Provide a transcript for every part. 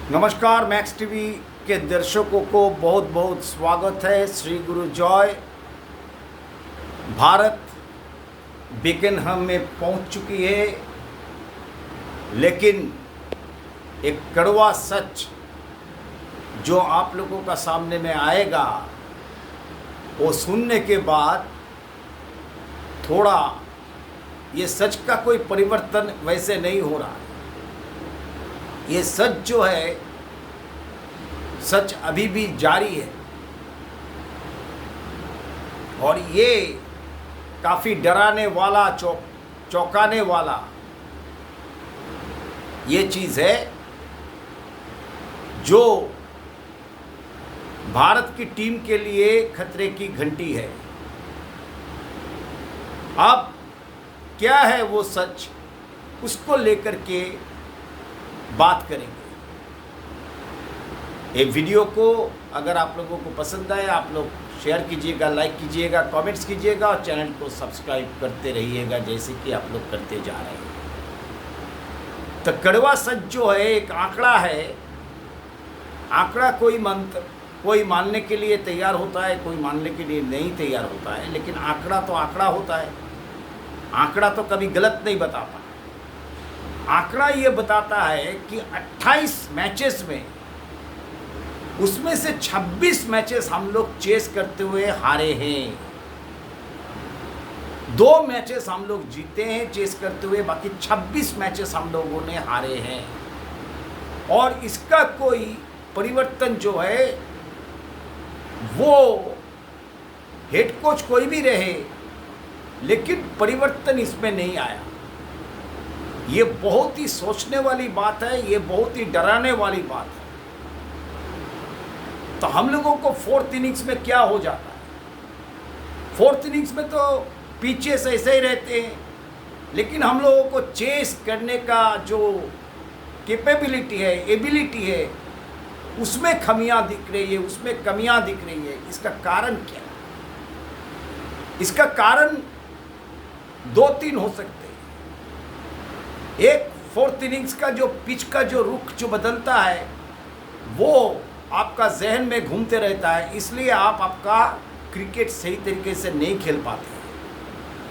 नमस्कार, max TV के दर्शकों को बहुत बहुत स्वागत है। श्री गुरु जॉय। भारत बिकिनहम में पहुंच चुकी है, लेकिन एक कड़वा सच जो आप लोगों का सामने में आएगा, वो सुनने के बाद थोड़ा ये सच का कोई परिवर्तन वैसे नहीं हो रहा है। ये सच जो है, सच अभी भी जारी है और ये काफ़ी डराने वाला, चौंकाने वाला ये चीज़ है जो भारत की टीम के लिए खतरे की घंटी है। अब क्या है वो सच, उसको लेकर के बात करेंगे। ये वीडियो को अगर आप लोगों को पसंद आए, आप लोग शेयर कीजिएगा, लाइक कीजिएगा, कमेंट्स कीजिएगा और चैनल को सब्सक्राइब करते रहिएगा जैसे कि आप लोग करते जा रहे हैं। तो कड़वा सच जो है एक आंकड़ा है। आंकड़ा कोई मानने के लिए तैयार होता है, कोई मानने के लिए नहीं तैयार होता है, लेकिन आंकड़ा तो आंकड़ा होता है। आंकड़ा तो कभी गलत नहीं बताता। आंकड़ा ये बताता है कि 28 मैचेस में उसमें से 26 मैचेस हम लोग चेस करते हुए हारे हैं। 2 मैचेस हम लोग जीते हैं चेस करते हुए, बाकी 26 मैचेस हम लोगों ने हारे हैं। और इसका कोई परिवर्तन जो है, वो हेड कोच कोई भी रहे, लेकिन परिवर्तन इसमें नहीं आया। ये बहुत ही सोचने वाली बात है, ये बहुत ही डराने वाली बात है। तो हम लोगों को 4th इनिंग्स में क्या हो जाता है? 4th इनिंग्स में तो पीछे से ऐसे ही रहते हैं, लेकिन हम लोगों को चेस करने का जो कैपेबिलिटी है, एबिलिटी है, उसमें खामियां दिख रही है, उसमें कमियां दिख रही है। इसका कारण क्या है? इसका कारण 2-3 हो सकते हैं। एक 4th इनिंग्स का जो पिच का जो रुख जो बदलता है, वो आपका जहन में घूमते रहता है, इसलिए आपका क्रिकेट सही तरीके से नहीं खेल पाते।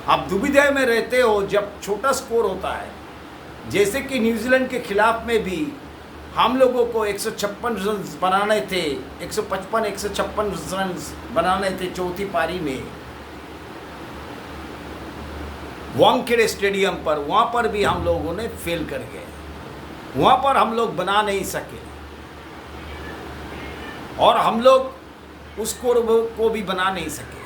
आप दुविधा में रहते हो जब छोटा स्कोर होता है। जैसे कि न्यूजीलैंड के खिलाफ में भी हम लोगों को 156 रन बनाने थे, 156 रन बनाने थे चौथी पारी में वानखेड़े स्टेडियम पर। वहाँ पर भी हम लोगों ने फेल कर गए, वहाँ पर हम लोग बना नहीं सके और हम लोग उस स्कोर को भी बना नहीं सके।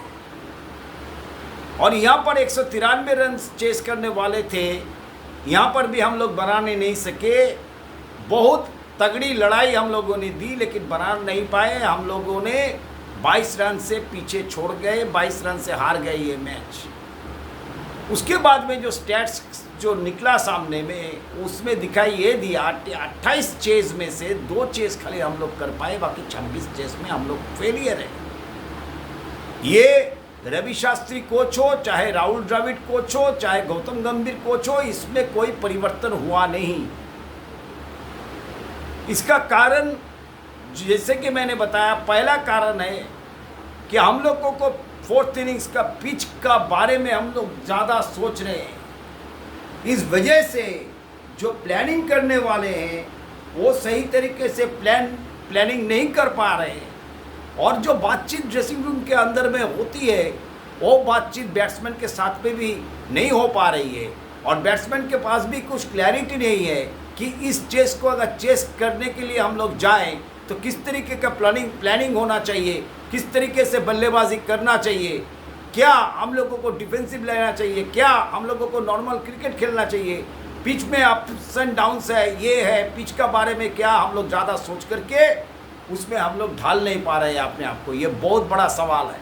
और यहाँ पर 193 रन चेस करने वाले थे, यहाँ पर भी हम लोग बनाने नहीं सके। बहुत तगड़ी लड़ाई हम लोगों ने दी, लेकिन बना नहीं पाए। हम लोगों ने 22 रन से पीछे छोड़ गए, 22 रन से हार गए ये मैच। उसके बाद में जो स्टैट्स जो निकला सामने में, उसमें दिखाई ये दिया 28 चेज में से 2 चेज खाली हम लोग कर पाए, बाकी 26 चेज में हम लोग फेलियर है। ये रवि शास्त्री कोच हो, चाहे राहुल द्रविड़ कोच हो, चाहे गौतम गंभीर कोच हो, इसमें कोई परिवर्तन हुआ नहीं। इसका कारण जैसे कि मैंने बताया, पहला कारण है कि हम लोगों को 4th इनिंग्स का पिच का बारे में हम लोग ज़्यादा सोच रहे हैं। इस वजह से जो प्लानिंग करने वाले हैं वो सही तरीके से प्लानिंग नहीं कर पा रहे हैं, और जो बातचीत ड्रेसिंग रूम के अंदर में होती है, वो बातचीत बैट्समैन के साथ में भी नहीं हो पा रही है। और बैट्समैन के पास भी कुछ क्लैरिटी नहीं है कि इस चेस को अगर चेस करने के लिए हम लोग जाएं तो किस तरीके का प्लानिंग होना चाहिए, किस तरीके से बल्लेबाजी करना चाहिए, क्या हम लोगों को डिफेंसिव लेना चाहिए, क्या हम लोगों को नॉर्मल क्रिकेट खेलना चाहिए, पिच में अप्स एंड डाउन्स है, ये है, पिच का बारे में क्या हम लोग ज़्यादा सोच करके उसमें हम लोग ढाल नहीं पा रहे हैं अपने आप को। ये बहुत बड़ा सवाल है,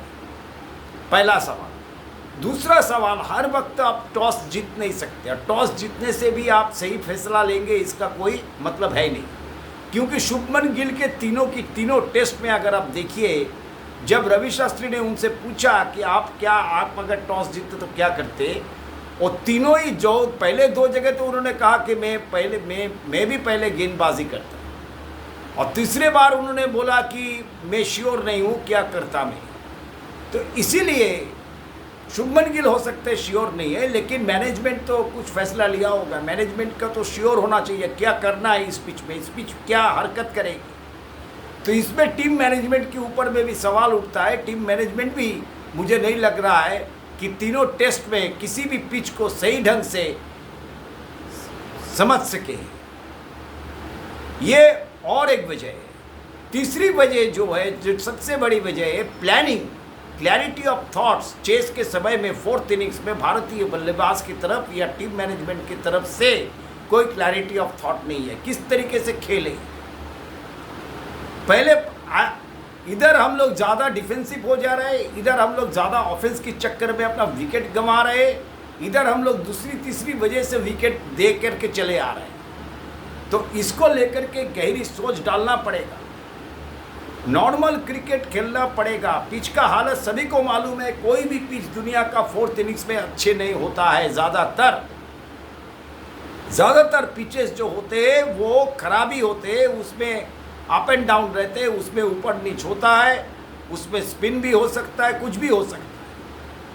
पहला सवाल। दूसरा सवाल, हर वक्त आप टॉस जीत नहीं सकते। टॉस जीतने से भी आप सही फैसला लेंगे इसका कोई मतलब है नहीं, क्योंकि शुभमन गिल के तीनों टेस्ट में अगर आप देखिए, जब रवि शास्त्री ने उनसे पूछा कि आप अगर टॉस जीतते तो क्या करते, और तीनों ही जो पहले 2 जगह तो उन्होंने कहा कि मैं भी पहले गेंदबाजी करता, और तीसरे बार उन्होंने बोला कि मैं श्योर नहीं हूँ क्या करता मैं। तो इसीलिए शुभमन गिल हो सकते हैं श्योर नहीं है, लेकिन मैनेजमेंट तो कुछ फैसला लिया होगा। मैनेजमेंट का तो श्योर होना चाहिए क्या करना है इस पिच में, इस पिच क्या हरकत करेगी। तो इसमें टीम मैनेजमेंट के ऊपर में भी सवाल उठता है। टीम मैनेजमेंट भी मुझे नहीं लग रहा है कि तीनों टेस्ट में किसी भी पिच को सही ढंग से समझ सके। ये और एक वजह है। तीसरी वजह जो है, जो सबसे बड़ी वजह है, planning, clarity of thoughts. Chess के समय में फोर्थ इनिंग्स में भारतीय बल्लेबाज की तरफ या टीम मैनेजमेंट की तरफ से कोई क्लैरिटी ऑफ थॉट नहीं है किस तरीके से खेले। पहले इधर हम लोग ज़्यादा डिफेंसिव हो जा रहे, इधर हम लोग ज़्यादा ऑफेंस के चक्कर में अपना विकेट गंवा रहे, इधर हम लोग दूसरी तीसरी वजह से विकेट दे करके चले आ रहे हैं। तो इसको लेकर के गहरी सोच डालना पड़ेगा, नॉर्मल क्रिकेट खेलना पड़ेगा। पिच का हालत सभी को मालूम है, कोई भी पिच दुनिया का फोर्थ इनिंग्स में अच्छे नहीं होता है। ज़्यादातर पिचेस जो होते हैं वो खराबी होते हैं, उसमें अप एंड डाउन रहते हैं, उसमें ऊपर नीच होता है, उसमें स्पिन भी हो सकता है, कुछ भी हो सकता है।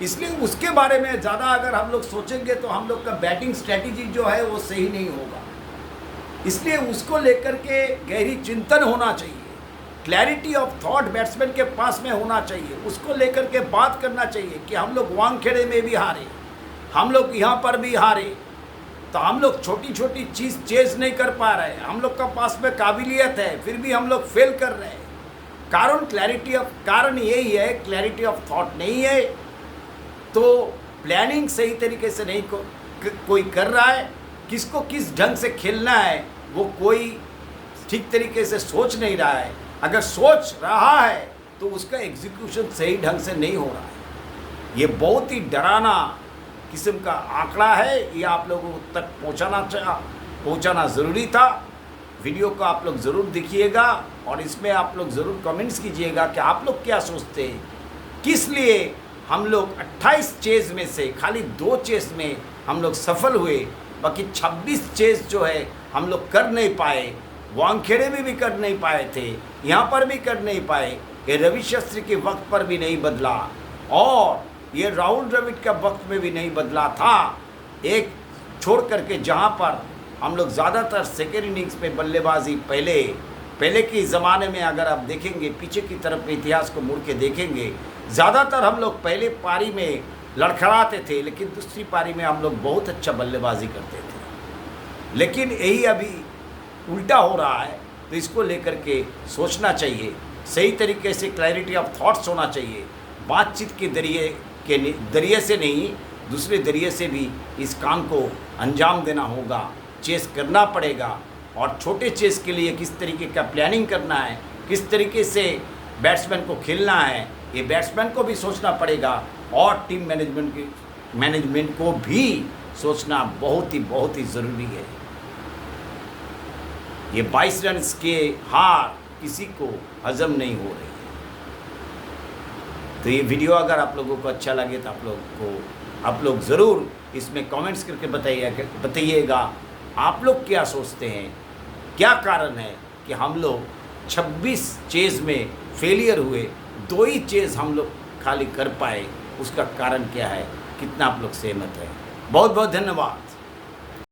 इसलिए उसके बारे में ज़्यादा अगर हम लोग सोचेंगे तो हम लोग का बैटिंग स्ट्रैटेजी जो है वो सही नहीं होगा। इसलिए उसको लेकर के गहरी चिंतन होना चाहिए, क्लैरिटी ऑफ थॉट बैट्समैन के पास में होना चाहिए। उसको लेकर के बात करना चाहिए कि हम लोग वानखेड़े में भी हारे, हम लोग यहाँ पर भी हारे, तो हम लोग छोटी छोटी चीज़ चेज नहीं कर पा रहे हैं। हम लोग का पास में काबिलियत है, फिर भी हम लोग फेल कर रहे हैं। कारण यही है, क्लैरिटी ऑफ थॉट नहीं है। तो प्लानिंग सही तरीके से नहीं कोई कर रहा है, किसको किस ढंग से खेलना है वो कोई ठीक तरीके से सोच नहीं रहा है। अगर सोच रहा है तो उसका एग्जीक्यूशन सही ढंग से नहीं हो रहा है। ये बहुत ही डराना किस्म का आंकड़ा है, ये आप लोगों तक पहुंचाना ज़रूरी था। वीडियो को आप लोग ज़रूर देखिएगा और इसमें आप लोग ज़रूर कमेंट्स कीजिएगा कि आप लोग क्या सोचते हैं, किस लिए हम लोग 28 चेज़ में से खाली 2 चेज़ में हम लोग सफल हुए, बाकी 26 चेज़ जो है हम लोग कर नहीं पाए। वानखेड़े में भी कर नहीं पाए थे, यहाँ पर भी कर नहीं पाए, ये रवि शास्त्री के वक्त पर भी नहीं बदला और ये राहुल द्रविड़ का वक्त में भी नहीं बदला था। एक छोड़ करके जहाँ पर हम लोग ज़्यादातर सेकेंड इनिंग्स में बल्लेबाजी पहले के ज़माने में अगर आप देखेंगे पीछे की तरफ इतिहास को मुड़ के देखेंगे, ज़्यादातर हम लोग पहले पारी में लड़खड़ाते थे, लेकिन दूसरी पारी में हम लोग बहुत अच्छा बल्लेबाजी करते थे। लेकिन यही अभी उल्टा हो रहा है। तो इसको लेकर के सोचना चाहिए, सही तरीके से क्लैरिटी ऑफ थॉट्स होना चाहिए। बातचीत के जरिए से नहीं, दूसरे जरिए से भी इस काम को अंजाम देना होगा, चेस करना पड़ेगा। और छोटे चेस के लिए किस तरीके का प्लानिंग करना है, किस तरीके से बैट्समैन को खेलना है, ये बैट्समैन को भी सोचना पड़ेगा और टीम मैनेजमेंट को भी सोचना बहुत ही ज़रूरी है। ये 22 रन के हार किसी को हजम नहीं हो रही है। तो ये वीडियो अगर आप लोगों को अच्छा लगे तो आप लोग ज़रूर इसमें कमेंट्स करके बताइएगा आप लोग क्या सोचते हैं, क्या कारण है कि हम लोग 26 चेज़ में फेलियर हुए, 2 ही चेज़ हम लोग खाली कर पाए, उसका कारण क्या है, कितना आप लोग सहमत हैं। बहुत बहुत धन्यवाद।